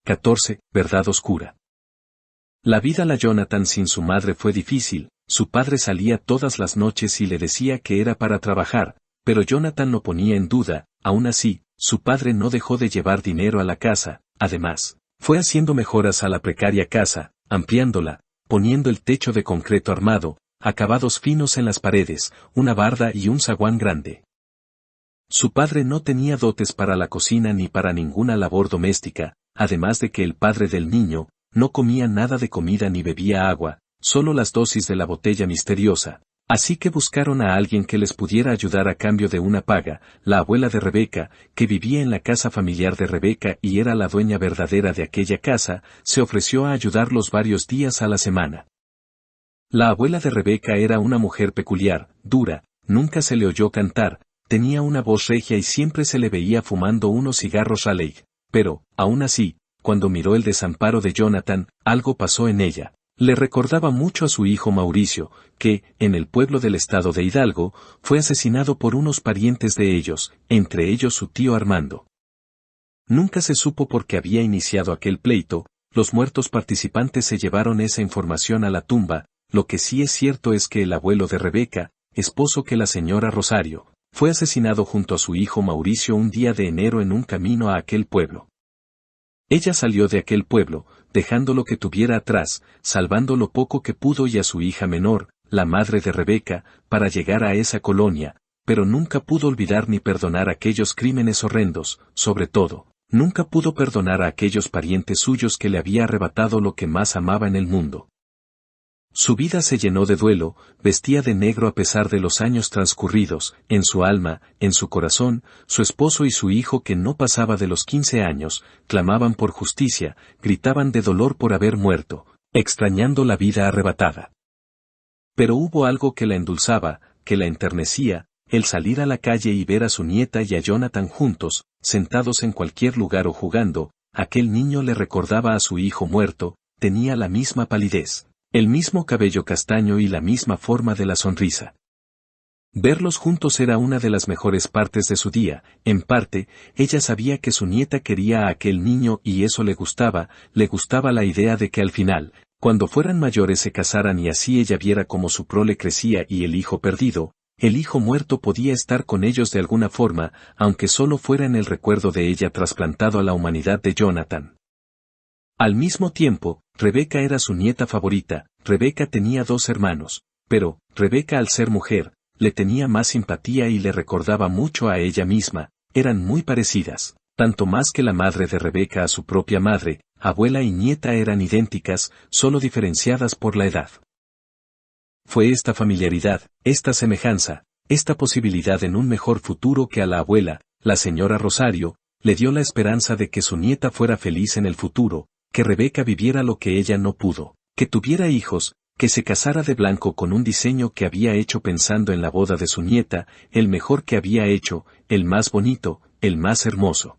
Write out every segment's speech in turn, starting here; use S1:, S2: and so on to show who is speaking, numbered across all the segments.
S1: 14. Verdad oscura. La vida de Jonathan sin su madre fue difícil. Su padre salía todas las noches y le decía que era para trabajar, pero Jonathan no ponía en duda. Aún así, su padre no dejó de llevar dinero a la casa. Además, fue haciendo mejoras a la precaria casa, ampliándola, poniendo el techo de concreto armado, acabados finos en las paredes, una barda y un zaguán grande. Su padre no tenía dotes para la cocina ni para ninguna labor doméstica, además de que el padre del niño no comía nada de comida ni bebía agua, solo las dosis de la botella misteriosa. Así que buscaron a alguien que les pudiera ayudar a cambio de una paga. La abuela de Rebeca, que vivía en la casa familiar de Rebeca y era la dueña verdadera de aquella casa, se ofreció a ayudarlos varios días a la semana. La abuela de Rebeca era una mujer peculiar, dura, nunca se le oyó cantar, tenía una voz regia y siempre se le veía fumando unos cigarros Raleigh. Pero, aún así, cuando miró el desamparo de Jonathan, algo pasó en ella. Le recordaba mucho a su hijo Mauricio, que, en el pueblo del estado de Hidalgo, fue asesinado por unos parientes de ellos, entre ellos su tío Armando. Nunca se supo por qué había iniciado aquel pleito. Los muertos participantes se llevaron esa información a la tumba. Lo que sí es cierto es que el abuelo de Rebeca, esposo que la señora Rosario, fue asesinado junto a su hijo Mauricio un día de enero en un camino a aquel pueblo. Ella salió de aquel pueblo, dejando lo que tuviera atrás, salvando lo poco que pudo y a su hija menor, la madre de Rebeca, para llegar a esa colonia, pero nunca pudo olvidar ni perdonar aquellos crímenes horrendos. Sobre todo, nunca pudo perdonar a aquellos parientes suyos que le había arrebatado lo que más amaba en el mundo. Su vida se llenó de duelo, vestía de negro a pesar de los años transcurridos. En su alma, en su corazón, su esposo y su hijo que no pasaba de los 15 años, clamaban por justicia, gritaban de dolor por haber muerto, extrañando la vida arrebatada. Pero hubo algo que la endulzaba, que la enternecía, el salir a la calle y ver a su nieta y a Jonathan juntos, sentados en cualquier lugar o jugando. Aquel niño le recordaba a su hijo muerto, tenía la misma palidez, el mismo cabello castaño y la misma forma de la sonrisa. Verlos juntos era una de las mejores partes de su día. En parte, ella sabía que su nieta quería a aquel niño y eso le gustaba la idea de que al final, cuando fueran mayores se casaran y así ella viera cómo su prole crecía y el hijo perdido, el hijo muerto podía estar con ellos de alguna forma, aunque solo fuera en el recuerdo de ella trasplantado a la humanidad de Jonathan. Al mismo tiempo, Rebeca era su nieta favorita. Rebeca tenía 2 hermanos, pero, Rebeca al ser mujer, le tenía más simpatía y le recordaba mucho a ella misma. Eran muy parecidas, tanto más que la madre de Rebeca a su propia madre, abuela y nieta eran idénticas, solo diferenciadas por la edad. Fue esta familiaridad, esta semejanza, esta posibilidad en un mejor futuro que a la abuela, la señora Rosario, le dio la esperanza de que su nieta fuera feliz en el futuro, que Rebeca viviera lo que ella no pudo, que tuviera hijos, que se casara de blanco con un diseño que había hecho pensando en la boda de su nieta, el mejor que había hecho, el más bonito, el más hermoso.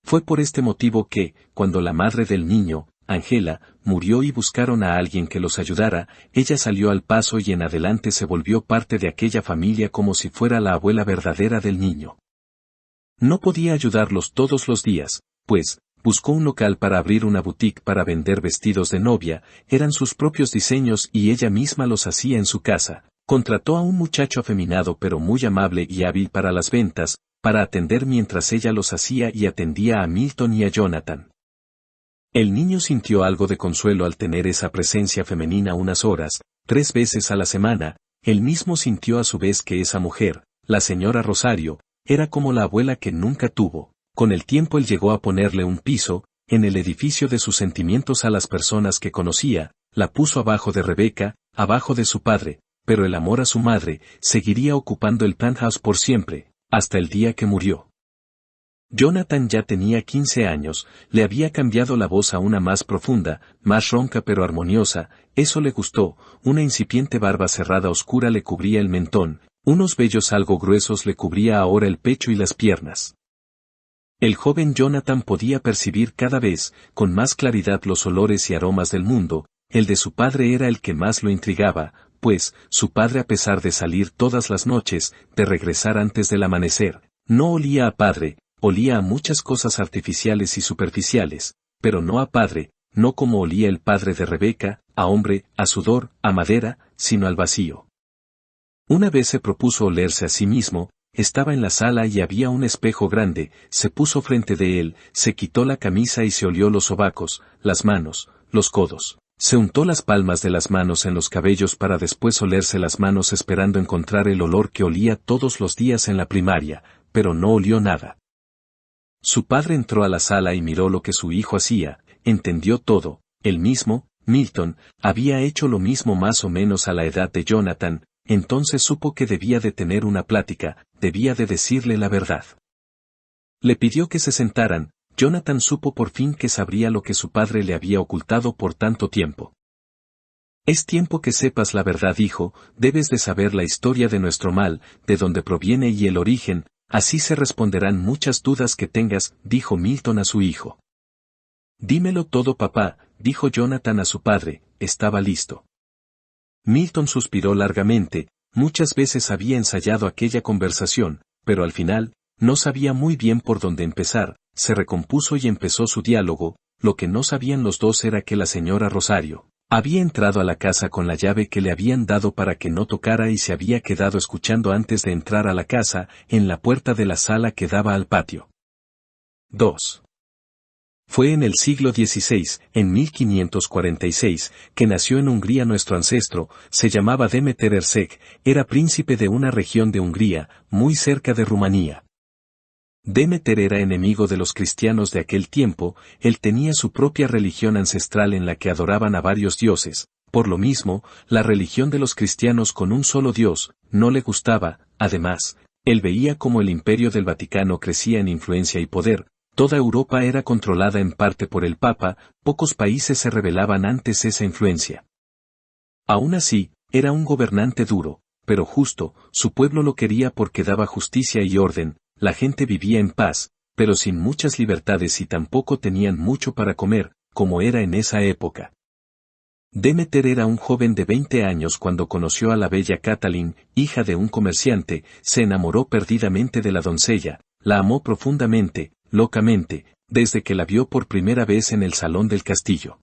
S1: Fue por este motivo que, cuando la madre del niño, Ángela, murió y buscaron a alguien que los ayudara, ella salió al paso y en adelante se volvió parte de aquella familia como si fuera la abuela verdadera del niño. No podía ayudarlos todos los días, pues, buscó un local para abrir una boutique para vender vestidos de novia, eran sus propios diseños y ella misma los hacía en su casa. Contrató a un muchacho afeminado pero muy amable y hábil para las ventas, para atender mientras ella los hacía y atendía a Milton y a Jonathan. El niño sintió algo de consuelo al tener esa presencia femenina unas horas, 3 veces a la semana. Él mismo sintió a su vez que esa mujer, la señora Rosario, era como la abuela que nunca tuvo. Con el tiempo él llegó a ponerle un piso, en el edificio de sus sentimientos a las personas que conocía, la puso abajo de Rebeca, abajo de su padre, pero el amor a su madre seguiría ocupando el penthouse por siempre, hasta el día que murió. Jonathan ya tenía 15 años, le había cambiado la voz a una más profunda, más ronca pero armoniosa, eso le gustó, una incipiente barba cerrada oscura le cubría el mentón, unos vellos algo gruesos le cubría ahora el pecho y las piernas. El joven Jonathan podía percibir cada vez, con más claridad los olores y aromas del mundo. El de su padre era el que más lo intrigaba, pues, su padre a pesar de salir todas las noches, de regresar antes del amanecer, no olía a padre, olía a muchas cosas artificiales y superficiales, pero no a padre, no como olía el padre de Rebeca, a hombre, a sudor, a madera, sino al vacío. Una vez se propuso olerse a sí mismo, estaba en la sala y había un espejo grande, se puso frente de él, se quitó la camisa y se olió los sobacos, las manos, los codos. Se untó las palmas de las manos en los cabellos para después olerse las manos esperando encontrar el olor que olía todos los días en la primaria, pero no olió nada. Su padre entró a la sala y miró lo que su hijo hacía, entendió todo, él mismo, Milton, había hecho lo mismo más o menos a la edad de Jonathan, entonces supo que debía de tener una plática, debía de decirle la verdad. Le pidió que se sentaran. Jonathan supo por fin que sabría lo que su padre le había ocultado por tanto tiempo. Es tiempo que sepas la verdad, hijo, debes de saber la historia de nuestro mal, de dónde proviene y el origen, así se responderán muchas dudas que tengas, dijo Milton a su hijo. Dímelo todo, papá, dijo Jonathan a su padre, estaba listo. Milton suspiró largamente, muchas veces había ensayado aquella conversación, pero al final, no sabía muy bien por dónde empezar, se recompuso y empezó su diálogo. Lo que no sabían los dos era que la señora Rosario había entrado a la casa con la llave que le habían dado para que no tocara y se había quedado escuchando antes de entrar a la casa, en la puerta de la sala que daba al patio. 2. Fue en el siglo XVI, en 1546, que nació en Hungría nuestro ancestro, se llamaba Demeter Erzség, era príncipe de una región de Hungría, muy cerca de Rumanía. Demeter era enemigo de los cristianos de aquel tiempo, él tenía su propia religión ancestral en la que adoraban a varios dioses, por lo mismo, la religión de los cristianos con un solo dios, no le gustaba, además, él veía como el imperio del Vaticano crecía en influencia y poder, toda Europa era controlada en parte por el Papa, pocos países se rebelaban ante esa influencia. Aún así, era un gobernante duro, pero justo, su pueblo lo quería porque daba justicia y orden. La gente vivía en paz, pero sin muchas libertades y tampoco tenían mucho para comer, como era en esa época. Demeter era un joven de 20 años cuando conoció a la bella Katalin, hija de un comerciante, se enamoró perdidamente de la doncella, la amó profundamente, locamente, desde que la vio por primera vez en el salón del castillo.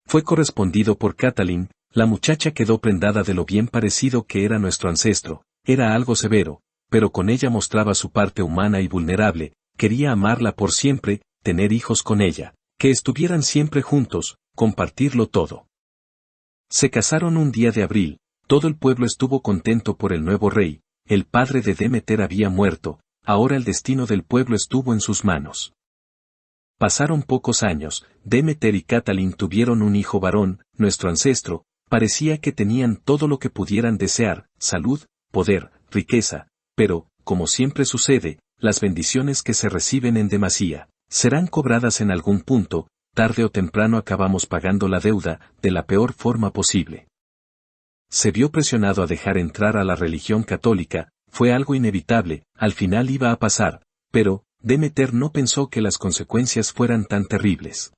S1: Fue correspondido por Katalin, la muchacha quedó prendada de lo bien parecido que era nuestro ancestro, era algo severo, pero con ella mostraba su parte humana y vulnerable, quería amarla por siempre, tener hijos con ella, que estuvieran siempre juntos, compartirlo todo. Se casaron un día de abril, todo el pueblo estuvo contento por el nuevo rey, el padre de Demeter había muerto, ahora el destino del pueblo estuvo en sus manos. Pasaron pocos años, Demeter y Katalin tuvieron un hijo varón, nuestro ancestro, parecía que tenían todo lo que pudieran desear, salud, poder, riqueza. Pero, como siempre sucede, las bendiciones que se reciben en demasía, serán cobradas en algún punto, tarde o temprano acabamos pagando la deuda, de la peor forma posible. Se vio presionado a dejar entrar a la religión católica, fue algo inevitable, al final iba a pasar, pero, Demeter no pensó que las consecuencias fueran tan terribles.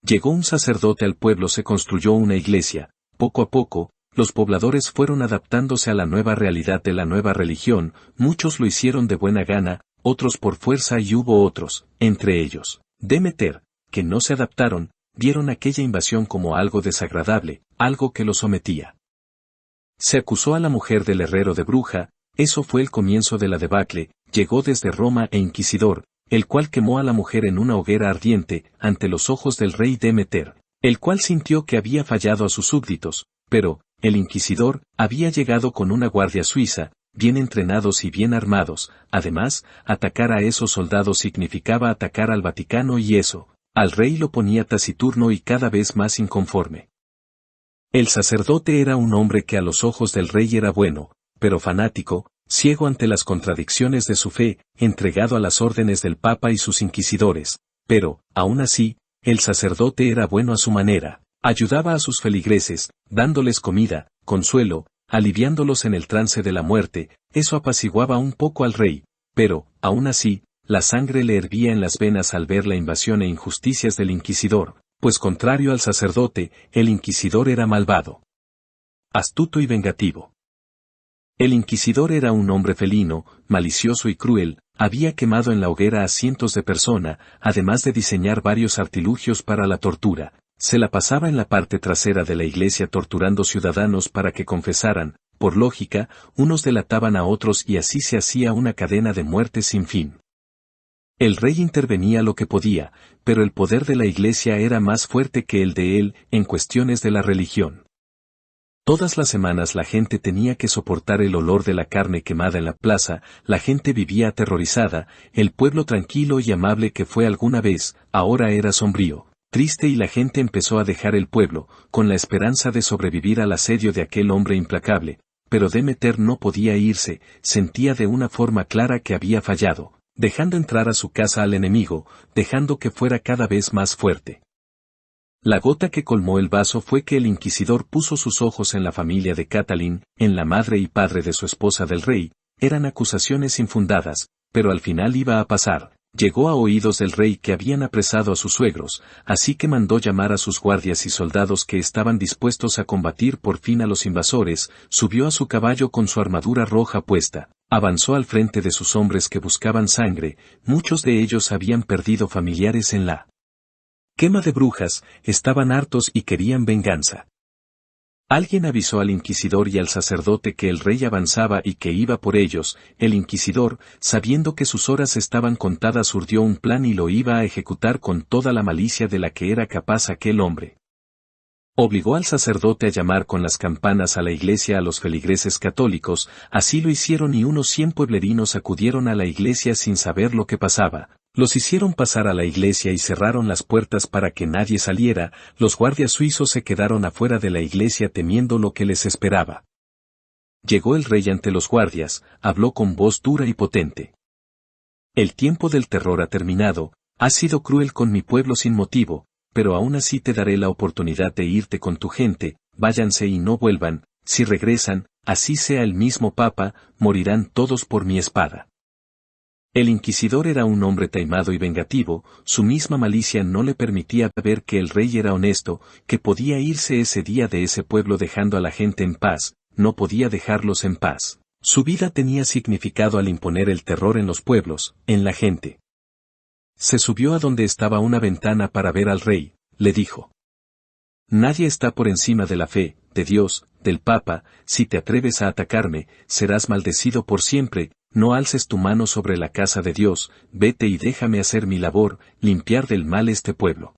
S1: Llegó un sacerdote al pueblo, se construyó una iglesia, poco a poco, los pobladores fueron adaptándose a la nueva realidad de la nueva religión, muchos lo hicieron de buena gana, otros por fuerza y hubo otros, entre ellos, Demeter, que no se adaptaron, vieron aquella invasión como algo desagradable, algo que lo sometía. Se acusó a la mujer del herrero de bruja, eso fue el comienzo de la debacle, llegó desde Roma e inquisidor, el cual quemó a la mujer en una hoguera ardiente, ante los ojos del rey Demeter, el cual sintió que había fallado a sus súbditos, pero, el inquisidor, había llegado con una guardia suiza, bien entrenados y bien armados, además, atacar a esos soldados significaba atacar al Vaticano y eso, al rey lo ponía taciturno y cada vez más inconforme. El sacerdote era un hombre que a los ojos del rey era bueno, pero fanático, ciego ante las contradicciones de su fe, entregado a las órdenes del Papa y sus inquisidores, pero, aún así, el sacerdote era bueno a su manera. Ayudaba a sus feligreses, dándoles comida, consuelo, aliviándolos en el trance de la muerte, eso apaciguaba un poco al rey, pero, aún así, la sangre le hervía en las venas al ver la invasión e injusticias del inquisidor, pues contrario al sacerdote, el inquisidor era malvado, astuto y vengativo. El inquisidor era un hombre felino, malicioso y cruel, Había quemado en la hoguera a cientos de personas, además de diseñar varios artilugios para la tortura. Se la pasaba en la parte trasera de la iglesia torturando ciudadanos para que confesaran. Por lógica, unos delataban a otros y así se hacía una cadena de muertes sin fin. El rey intervenía lo que podía, pero el poder de la iglesia era más fuerte que el de él en cuestiones de la religión. Todas las semanas la gente tenía que soportar el olor de la carne quemada en la plaza, la gente vivía aterrorizada, el pueblo tranquilo y amable que fue alguna vez, ahora era sombrío, triste y la gente empezó a dejar el pueblo, con la esperanza de sobrevivir al asedio de aquel hombre implacable, pero Demeter no podía irse, sentía de una forma clara que había fallado, dejando entrar a su casa al enemigo, dejando que fuera cada vez más fuerte. La gota que colmó el vaso fue que el inquisidor puso sus ojos en la familia de Catalín, en la madre y padre de su esposa del rey, eran acusaciones infundadas, pero al final iba a pasar. Llegó a oídos del rey que habían apresado a sus suegros, así que mandó llamar a sus guardias y soldados que estaban dispuestos a combatir por fin a los invasores, subió a su caballo con su armadura roja puesta, avanzó al frente de sus hombres que buscaban sangre, muchos de ellos habían perdido familiares en la quema de brujas, estaban hartos y querían venganza. Alguien avisó al inquisidor y al sacerdote que el rey avanzaba y que iba por ellos. El inquisidor, sabiendo que sus horas estaban contadas, urdió un plan y lo iba a ejecutar con toda la malicia de la que era capaz aquel hombre. Obligó al sacerdote a llamar con las campanas a la iglesia a los feligreses católicos, así lo hicieron y unos 100 pueblerinos acudieron a la iglesia sin saber lo que pasaba. Los hicieron pasar a la iglesia y cerraron las puertas para que nadie saliera, los guardias suizos se quedaron afuera de la iglesia temiendo lo que les esperaba. Llegó el rey ante los guardias, habló con voz dura y potente. El tiempo del terror ha terminado, has sido cruel con mi pueblo sin motivo, pero aún así te daré la oportunidad de irte con tu gente, váyanse y no vuelvan, si regresan, así sea el mismo papa, morirán todos por mi espada. El inquisidor era un hombre taimado y vengativo, su misma malicia no le permitía ver que el rey era honesto, que podía irse ese día de ese pueblo dejando a la gente en paz, no podía dejarlos en paz. Su vida tenía significado al imponer el terror en los pueblos, en la gente. Se subió a donde estaba una ventana para ver al rey, le dijo. Nadie está por encima de la fe, de Dios, del Papa, si te atreves a atacarme, serás maldecido por siempre, no alces tu mano sobre la casa de Dios, vete y déjame hacer mi labor, limpiar del mal este pueblo.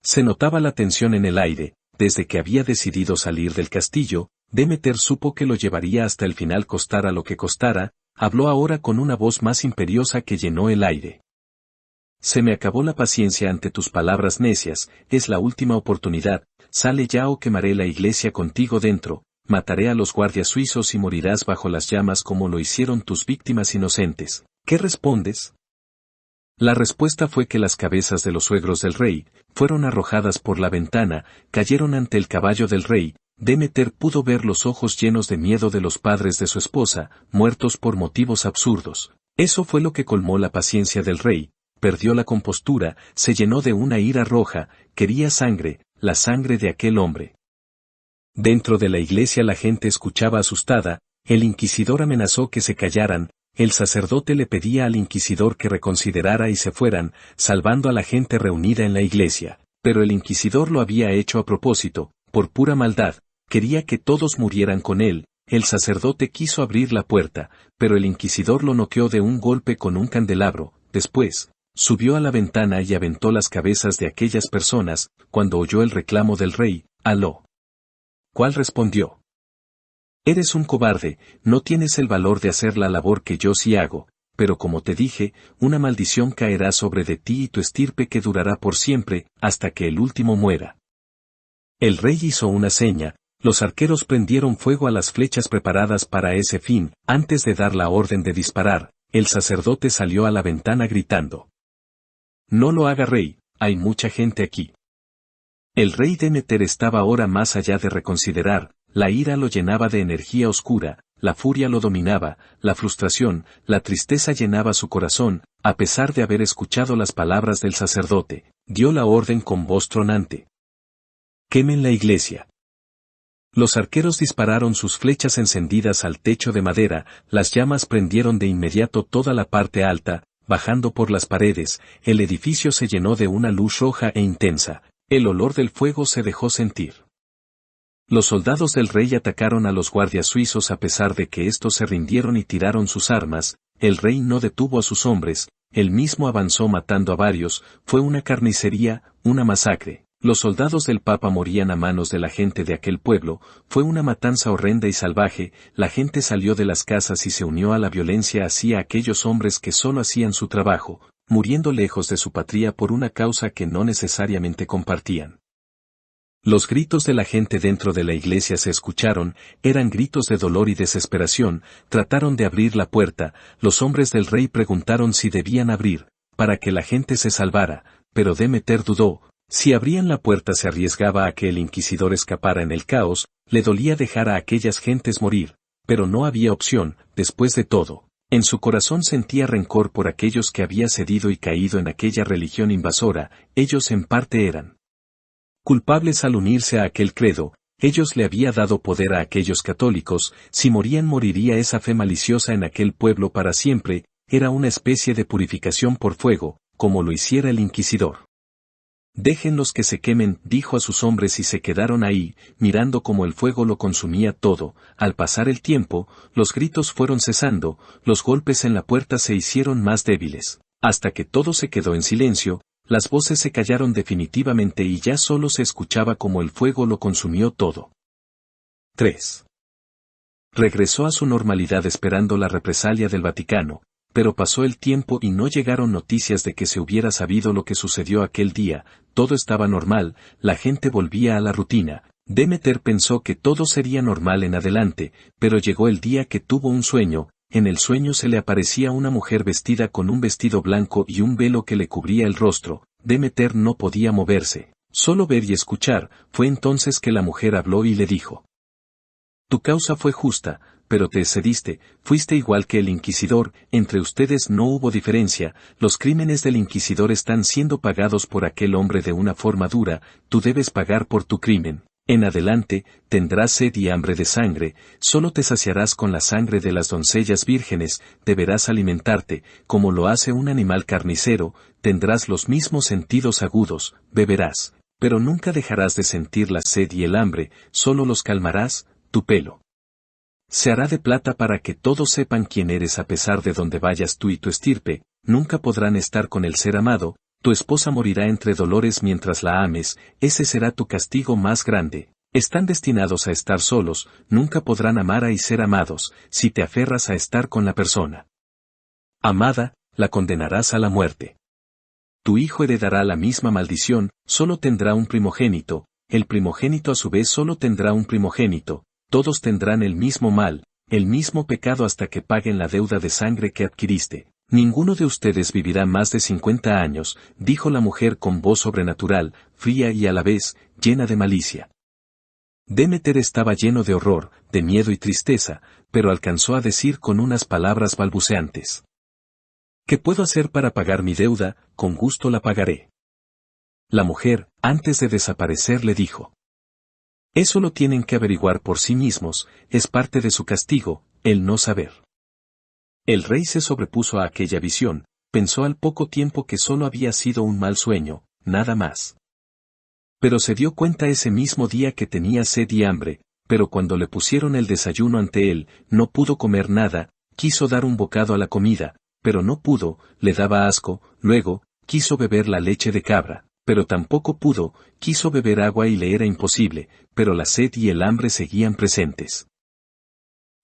S1: Se notaba la tensión en el aire, desde que había decidido salir del castillo, Demeter supo que lo llevaría hasta el final costara lo que costara, habló ahora con una voz más imperiosa que llenó el aire. Se me acabó la paciencia ante tus palabras necias, es la última oportunidad, sale ya o quemaré la iglesia contigo dentro, mataré a los guardias suizos y morirás bajo las llamas como lo hicieron tus víctimas inocentes. ¿Qué respondes? La respuesta fue que las cabezas de los suegros del rey, fueron arrojadas por la ventana, cayeron ante el caballo del rey. Demeter pudo ver los ojos llenos de miedo de los padres de su esposa, muertos por motivos absurdos. Eso fue lo que colmó la paciencia del rey. Perdió la compostura, se llenó de una ira roja, quería sangre, la sangre de aquel hombre. Dentro de la iglesia la gente escuchaba asustada, el inquisidor amenazó que se callaran, el sacerdote le pedía al inquisidor que reconsiderara y se fueran, salvando a la gente reunida en la iglesia, pero el inquisidor lo había hecho a propósito, por pura maldad, quería que todos murieran con él. El sacerdote quiso abrir la puerta, pero el inquisidor lo noqueó de un golpe con un candelabro, después, subió a la ventana y aventó las cabezas de aquellas personas, cuando oyó el reclamo del rey, aló. ¿Cuál respondió? Eres un cobarde, no tienes el valor de hacer la labor que yo sí hago, pero como te dije, una maldición caerá sobre de ti y tu estirpe que durará por siempre, hasta que el último muera. El rey hizo una seña, los arqueros prendieron fuego a las flechas preparadas para ese fin, antes de dar la orden de disparar, el sacerdote salió a la ventana gritando. No lo haga rey, hay mucha gente aquí. El rey Demeter estaba ahora más allá de reconsiderar, la ira lo llenaba de energía oscura, la furia lo dominaba, la frustración, la tristeza llenaba su corazón, a pesar de haber escuchado las palabras del sacerdote, dio la orden con voz tronante. Quemen la iglesia. Los arqueros dispararon sus flechas encendidas al techo de madera, las llamas prendieron de inmediato toda la parte alta, bajando por las paredes, el edificio se llenó de una luz roja e intensa, el olor del fuego se dejó sentir. Los soldados del rey atacaron a los guardias suizos a pesar de que estos se rindieron y tiraron sus armas, el rey no detuvo a sus hombres, él mismo avanzó matando a varios, fue una carnicería, una masacre. Los soldados del Papa morían a manos de la gente de aquel pueblo, fue una matanza horrenda y salvaje, la gente salió de las casas y se unió a la violencia hacia aquellos hombres que solo hacían su trabajo, muriendo lejos de su patria por una causa que no necesariamente compartían. Los gritos de la gente dentro de la iglesia se escucharon, eran gritos de dolor y desesperación, trataron de abrir la puerta, los hombres del rey preguntaron si debían abrir, para que la gente se salvara, pero Demeter dudó, si abrían la puerta se arriesgaba a que el inquisidor escapara en el caos, le dolía dejar a aquellas gentes morir, pero no había opción, después de todo. En su corazón sentía rencor por aquellos que había cedido y caído en aquella religión invasora, ellos en parte eran culpables al unirse a aquel credo, ellos le había dado poder a aquellos católicos, si morían moriría esa fe maliciosa en aquel pueblo para siempre, era una especie de purificación por fuego, como lo hiciera el inquisidor. Déjenlos que se quemen, dijo a sus hombres y se quedaron ahí, mirando como el fuego lo consumía todo, al pasar el tiempo, los gritos fueron cesando, los golpes en la puerta se hicieron más débiles, hasta que todo se quedó en silencio, las voces se callaron definitivamente y ya solo se escuchaba como el fuego lo consumió todo. 3. Regresó a su normalidad esperando la represalia del Vaticano, pero pasó el tiempo y no llegaron noticias de que se hubiera sabido lo que sucedió aquel día, todo estaba normal, la gente volvía a la rutina. Demeter pensó que todo sería normal en adelante, pero llegó el día que tuvo un sueño, en el sueño se le aparecía una mujer vestida con un vestido blanco y un velo que le cubría el rostro, Demeter no podía moverse, solo ver y escuchar, fue entonces que la mujer habló y le dijo: Tu causa fue justa, pero te excediste, fuiste igual que el inquisidor, entre ustedes no hubo diferencia, los crímenes del inquisidor están siendo pagados por aquel hombre de una forma dura, tú debes pagar por tu crimen. En adelante, tendrás sed y hambre de sangre, solo te saciarás con la sangre de las doncellas vírgenes, deberás alimentarte, como lo hace un animal carnicero, tendrás los mismos sentidos agudos, beberás, pero nunca dejarás de sentir la sed y el hambre, solo los calmarás, tu pelo se hará de plata para que todos sepan quién eres a pesar de donde vayas tú y tu estirpe, nunca podrán estar con el ser amado, tu esposa morirá entre dolores mientras la ames, ese será tu castigo más grande. Están destinados a estar solos, nunca podrán amar y ser amados, si te aferras a estar con la persona amada, la condenarás a la muerte. Tu hijo heredará la misma maldición, solo tendrá un primogénito, el primogénito a su vez solo tendrá un primogénito, todos tendrán el mismo mal, el mismo pecado hasta que paguen la deuda de sangre que adquiriste. Ninguno de ustedes vivirá más de 50 años, dijo la mujer con voz sobrenatural, fría y a la vez, llena de malicia. Demeter estaba lleno de horror, de miedo y tristeza, pero alcanzó a decir con unas palabras balbuceantes: ¿Qué puedo hacer para pagar mi deuda? Con gusto la pagaré. La mujer, antes de desaparecer, le dijo: Eso lo tienen que averiguar por sí mismos, es parte de su castigo, el no saber. El rey se sobrepuso a aquella visión, pensó al poco tiempo que solo había sido un mal sueño, nada más. Pero se dio cuenta ese mismo día que tenía sed y hambre, pero cuando le pusieron el desayuno ante él, no pudo comer nada, quiso dar un bocado a la comida, pero no pudo, le daba asco, luego, quiso beber la leche de cabra, pero tampoco pudo, quiso beber agua y le era imposible, pero la sed y el hambre seguían presentes.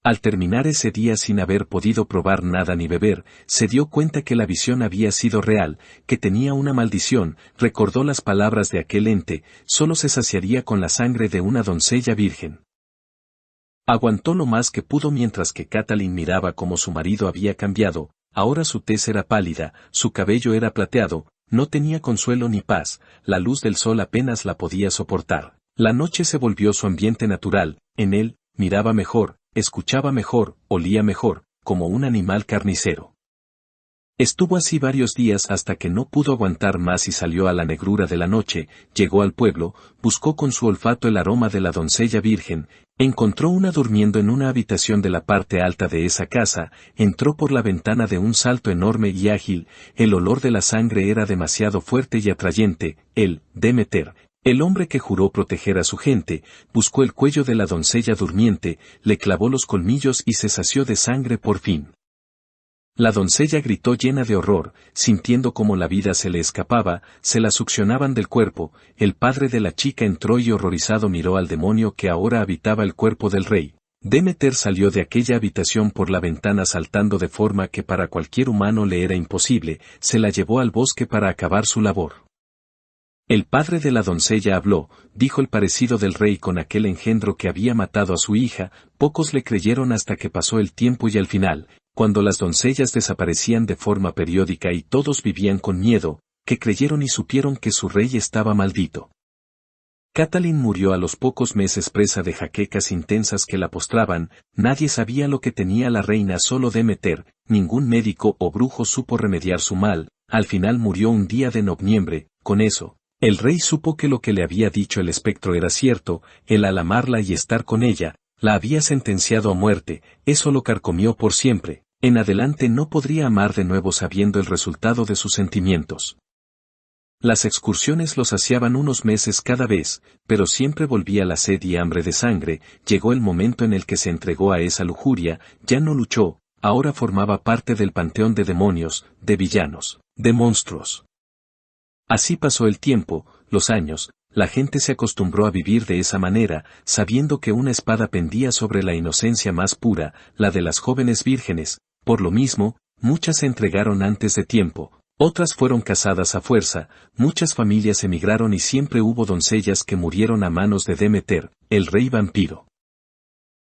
S1: Al terminar ese día sin haber podido probar nada ni beber, se dio cuenta que la visión había sido real, que tenía una maldición, recordó las palabras de aquel ente, solo se saciaría con la sangre de una doncella virgen. Aguantó lo más que pudo mientras que Catalin miraba cómo su marido había cambiado, ahora su tez era pálida, su cabello era plateado, no tenía consuelo ni paz, la luz del sol apenas la podía soportar. La noche se volvió su ambiente natural, en él, miraba mejor, escuchaba mejor, olía mejor, como un animal carnicero. Estuvo así varios días hasta que no pudo aguantar más y salió a la negrura de la noche, llegó al pueblo, buscó con su olfato el aroma de la doncella virgen, encontró una durmiendo en una habitación de la parte alta de esa casa, entró por la ventana de un salto enorme y ágil, el olor de la sangre era demasiado fuerte y atrayente, él, Demeter, el hombre que juró proteger a su gente, buscó el cuello de la doncella durmiente, le clavó los colmillos y se sació de sangre por fin. La doncella gritó llena de horror, sintiendo como la vida se le escapaba, se la succionaban del cuerpo, el padre de la chica entró y horrorizado miró al demonio que ahora habitaba el cuerpo del rey. Demeter salió de aquella habitación por la ventana saltando de forma que para cualquier humano le era imposible, se la llevó al bosque para acabar su labor. El padre de la doncella habló, dijo el parecido del rey con aquel engendro que había matado a su hija, pocos le creyeron hasta que pasó el tiempo y al final, cuando las doncellas desaparecían de forma periódica y todos vivían con miedo, que creyeron y supieron que su rey estaba maldito. Catalin murió a los pocos meses presa de jaquecas intensas que la postraban, nadie sabía lo que tenía la reina solo Demeter, ningún médico o brujo supo remediar su mal, al final murió un día de noviembre, con eso. El rey supo que lo que le había dicho el espectro era cierto, el al amarla y estar con ella, la había sentenciado a muerte, eso lo carcomió por siempre, en adelante no podría amar de nuevo sabiendo el resultado de sus sentimientos. Las excursiones lo saciaban unos meses cada vez, pero siempre volvía la sed y hambre de sangre, llegó el momento en el que se entregó a esa lujuria, ya no luchó, ahora formaba parte del panteón de demonios, de villanos, de monstruos. Así pasó el tiempo, los años, la gente se acostumbró a vivir de esa manera, sabiendo que una espada pendía sobre la inocencia más pura, la de las jóvenes vírgenes, por lo mismo, muchas se entregaron antes de tiempo, otras fueron casadas a fuerza, muchas familias emigraron y siempre hubo doncellas que murieron a manos de Demeter, el rey vampiro.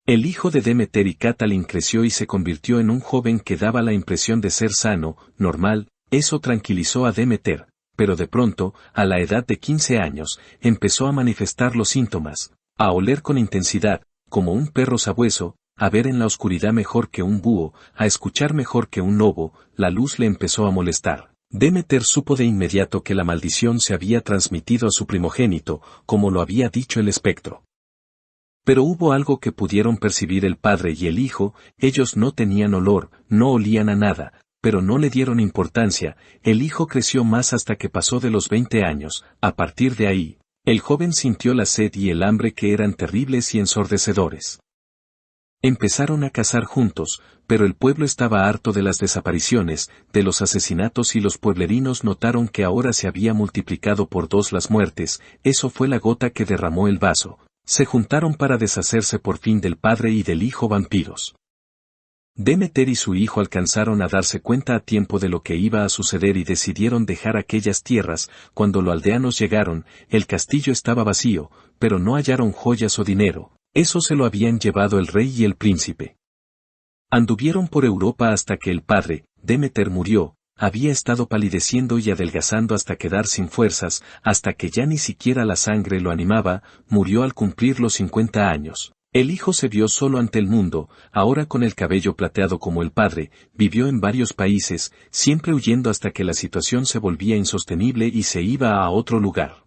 S1: El hijo de Demeter y Catalin creció y se convirtió en un joven que daba la impresión de ser sano, normal, eso tranquilizó a Demeter. Pero de pronto, a la edad de 15 años, empezó a manifestar los síntomas, a oler con intensidad, como un perro sabueso, a ver en la oscuridad mejor que un búho, a escuchar mejor que un lobo, la luz le empezó a molestar. Demeter supo de inmediato que la maldición se había transmitido a su primogénito, como lo había dicho el espectro. Pero hubo algo que pudieron percibir el padre y el hijo, ellos no tenían olor, no olían a nada, pero no le dieron importancia, el hijo creció más hasta que pasó de los 20 años, a partir de ahí, el joven sintió la sed y el hambre que eran terribles y ensordecedores. Empezaron a cazar juntos, pero el pueblo estaba harto de las desapariciones, de los asesinatos y los pueblerinos notaron que ahora se había multiplicado por 2 las muertes, eso fue la gota que derramó el vaso, se juntaron para deshacerse por fin del padre y del hijo vampiros. Demeter y su hijo alcanzaron a darse cuenta a tiempo de lo que iba a suceder y decidieron dejar aquellas tierras, cuando los aldeanos llegaron, el castillo estaba vacío, pero no hallaron joyas o dinero, eso se lo habían llevado el rey y el príncipe. Anduvieron por Europa hasta que el padre, Demeter murió, había estado palideciendo y adelgazando hasta quedar sin fuerzas, hasta que ya ni siquiera la sangre lo animaba, murió al cumplir los 50 años. El hijo se vio solo ante el mundo, ahora con el cabello plateado como el padre, vivió en varios países, siempre huyendo hasta que la situación se volvía insostenible y se iba a otro lugar.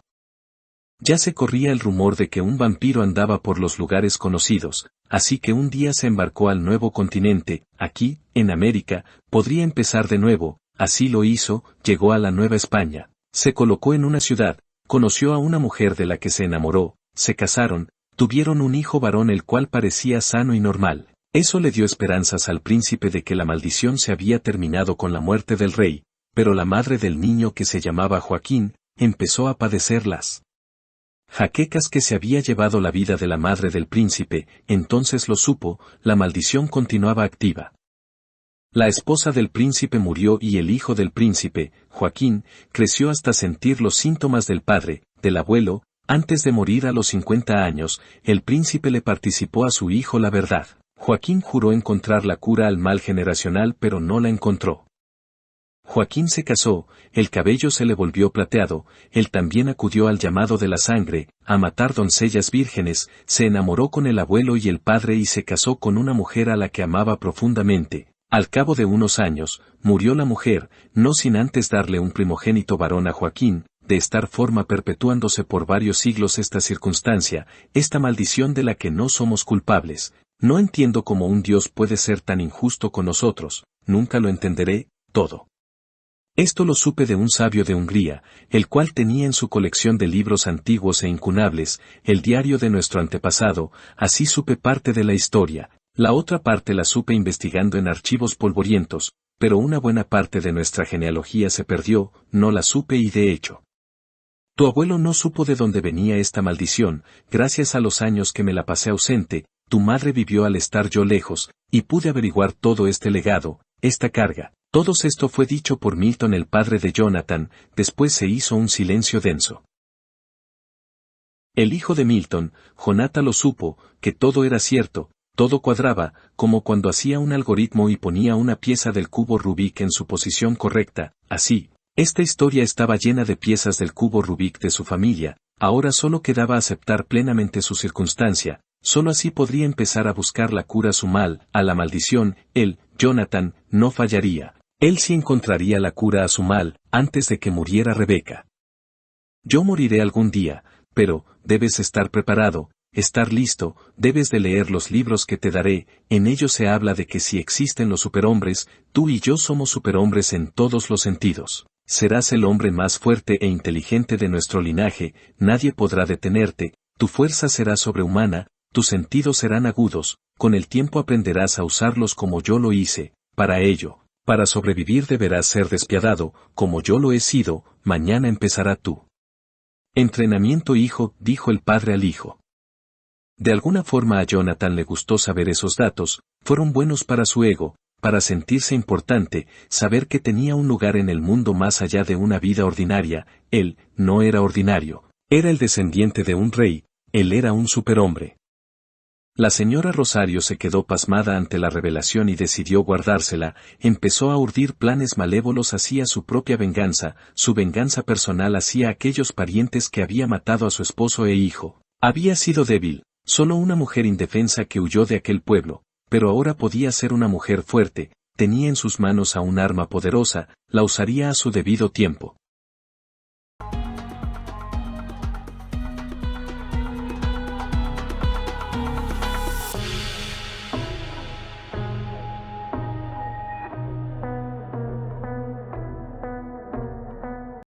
S1: Ya se corría el rumor de que un vampiro andaba por los lugares conocidos, así que un día se embarcó al nuevo continente, aquí, en América, podría empezar de nuevo, así lo hizo, llegó a la Nueva España, se colocó en una ciudad, conoció a una mujer de la que se enamoró, se casaron, tuvieron un hijo varón el cual parecía sano y normal. Eso le dio esperanzas al príncipe de que la maldición se había terminado con la muerte del rey, pero la madre del niño que se llamaba Joaquín, empezó a padecer las jaquecas que se había llevado la vida de la madre del príncipe, entonces lo supo, la maldición continuaba activa. La esposa del príncipe murió y el hijo del príncipe, Joaquín, creció hasta sentir los síntomas del padre, del abuelo. Antes de morir a los 50 años, el príncipe le participó a su hijo la verdad. Joaquín juró encontrar la cura al mal generacional pero no la encontró. Joaquín se casó, el cabello se le volvió plateado, él también acudió al llamado de la sangre, a matar doncellas vírgenes, se enamoró con el abuelo y el padre y se casó con una mujer a la que amaba profundamente. Al cabo de unos años, murió la mujer, no sin antes darle un primogénito varón a Joaquín, de esta forma perpetuándose por varios siglos esta circunstancia, esta maldición de la que no somos culpables. No entiendo cómo un Dios puede ser tan injusto con nosotros, nunca lo entenderé, todo. Esto lo supe de un sabio de Hungría, el cual tenía en su colección de libros antiguos e incunables, el diario de nuestro antepasado, así supe parte de la historia, la otra parte la supe investigando en archivos polvorientos, pero una buena parte de nuestra genealogía se perdió, no la supe y de hecho. Tu abuelo no supo de dónde venía esta maldición, gracias a los años que me la pasé ausente, tu madre vivió al estar yo lejos, y pude averiguar todo este legado, esta carga. Todo esto fue dicho por Milton el padre de Jonathan, después se hizo un silencio denso. El hijo de Milton, Jonathan lo supo, que todo era cierto, todo cuadraba, como cuando hacía un algoritmo y ponía una pieza del cubo Rubik en su posición correcta, así. Esta historia estaba llena de piezas del cubo Rubik de su familia, ahora solo quedaba aceptar plenamente su circunstancia, solo así podría empezar a buscar la cura a su mal, a la maldición, él, Jonathan, no fallaría. Él sí encontraría la cura a su mal, antes de que muriera Rebeca. Yo moriré algún día, pero, debes estar preparado, estar listo, debes de leer los libros que te daré, en ellos se habla de que si existen los superhombres, tú y yo somos superhombres en todos los sentidos. Serás el hombre más fuerte e inteligente de nuestro linaje, nadie podrá detenerte, tu fuerza será sobrehumana, tus sentidos serán agudos, con el tiempo aprenderás a usarlos como yo lo hice, para ello. Para sobrevivir deberás ser despiadado, como yo lo he sido, mañana empezará tú. Entrenamiento hijo, dijo el padre al hijo. De alguna forma a Jonathan le gustó saber esos datos, fueron buenos para su ego, para sentirse importante, saber que tenía un lugar en el mundo más allá de una vida ordinaria, él, no era ordinario, era el descendiente de un rey, él era un superhombre. La señora Rosario se quedó pasmada ante la revelación y decidió guardársela, empezó a urdir planes malévolos hacia su propia venganza, su venganza personal hacia aquellos parientes que había matado a su esposo e hijo. Había sido débil, solo una mujer indefensa que huyó de aquel pueblo, pero ahora podía ser una mujer fuerte, tenía en sus manos a un arma poderosa, la usaría a su debido tiempo.